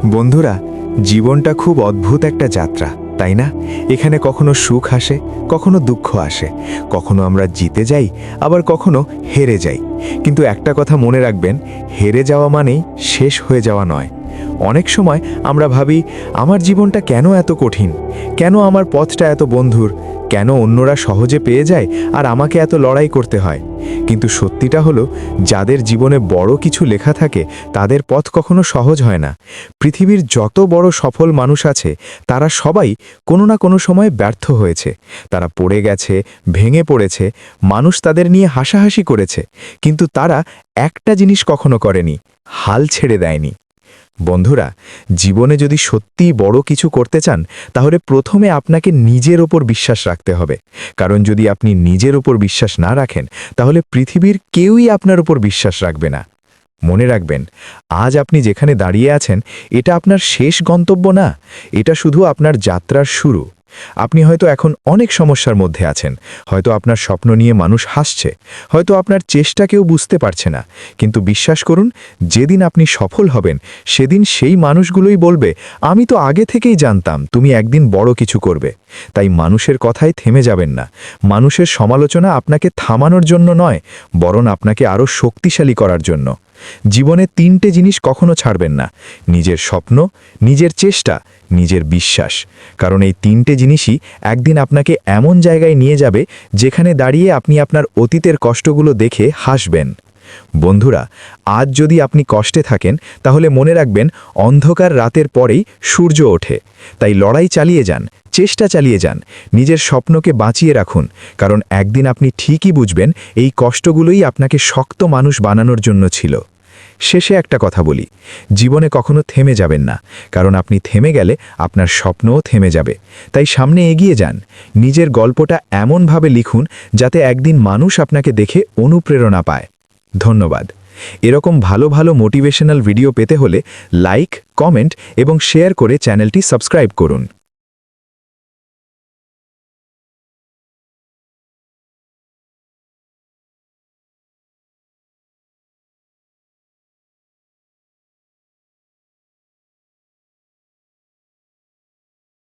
বন্ধুরা, জীবনটা খুব অদ্ভুত একটা যাত্রা, তাই না? এখানে কখনো সুখ আসে, কখনো দুঃখ আসে, কখনো আমরা জিতে যাই, আবার কখনো হেরে যাই। কিন্তু একটা কথা মনে রাখবেন, হেরে যাওয়া মানেই শেষ হয়ে যাওয়া নয়। অনেক সময় আমরা ভাবি, আমার জীবনটা কেন এত কঠিন, কেন আমার পথটা এত বন্ধুর, কেন অন্যরা সহজে পেয়ে যায় আর আমাকে এত লড়াই করতে হয়। কিন্তু সত্যিটা হলো, যাদের জীবনে বড় কিছু লেখা থাকে তাদের পথ কখনো সহজ হয় না। পৃথিবীর যত বড় সফল মানুষ আছে তারা সবাই কোনো না কোনো সময় ব্যর্থ হয়েছে। তারা পড়ে গেছে, ভেঙে পড়েছে, মানুষ তাদের নিয়ে হাসাহাসি করেছে, কিন্তু তারা একটা জিনিস কখনো করেনি, হাল ছেড়ে দেয়নি। বন্ধুরা, জীবনে যদি সত্যিই বড় কিছু করতে চান, তাহলে প্রথমে আপনাকে নিজের ওপর বিশ্বাস রাখতে হবে। কারণ যদি আপনি নিজের ওপর বিশ্বাস না রাখেন, তাহলে পৃথিবীর কেউই আপনার উপর বিশ্বাস রাখবে না। মনে রাখবেন, আজ আপনি যেখানে দাঁড়িয়ে আছেন, এটা আপনার শেষ গন্তব্য না, এটা শুধু আপনার যাত্রার শুরু। আপনি হয়তো এখন অনেক সমস্যার মধ্যে আছেন, হয়তো আপনার স্বপ্ন নিয়ে মানুষ হাসছে, হয়তো আপনার চেষ্টা কেউ বুঝতে পারছে না। কিন্তু বিশ্বাস করুন, যেদিন আপনি সফল হবেন, সেদিন সেই মানুষগুলোই বলবে, আমি তো আগে থেকেই জানতাম তুমি একদিন বড় কিছু করবে। তাই মানুষের কথায় থেমে যাবেন না। মানুষের সমালোচনা আপনাকে থামানোর জন্য নয়, বরং আপনাকে আরও শক্তিশালী করার জন্য। জীবনে তিনটে জিনিস কখনো ছাড়বেন না: নিজের স্বপ্ন, নিজের চেষ্টা, নিজের বিশ্বাস। কারণ এই তিনটে জিনিসই একদিন আপনাকে এমন জায়গায় নিয়ে যাবে যেখানে দাঁড়িয়ে আপনি আপনার অতীতের কষ্টগুলো দেখে হাসবেন। বন্ধুরা, আজ যদি আপনি কষ্টে থাকেন, তাহলে মনে রাখবেন, অন্ধকার রাতের পরেই সূর্য ওঠে। তাই লড়াই চালিয়ে যান, চেষ্টা চালিয়ে যান, নিজের স্বপ্নকে বাঁচিয়ে রাখুন। কারণ একদিন আপনি ঠিকই বুঝবেন, এই কষ্টগুলোই আপনাকে শক্ত মানুষ বানানোর জন্য ছিল। শেষে একটা কথা বলি, জীবনে কখনো থেমে যাবেন না, কারণ আপনি থেমে গেলে আপনার স্বপ্নও থেমে যাবে। তাই সামনে এগিয়ে যান, নিজের গল্পটা এমনভাবে লিখুন যাতে একদিন মানুষ আপনাকে দেখে অনুপ্রেরণা পায়। ধন্যবাদ। এরকম ভালো ভালো মোটিভেশনাল ভিডিও পেতে হলে লাইক, কমেন্ট এবং শেয়ার করে চ্যানেলটি সাবস্ক্রাইব করুন।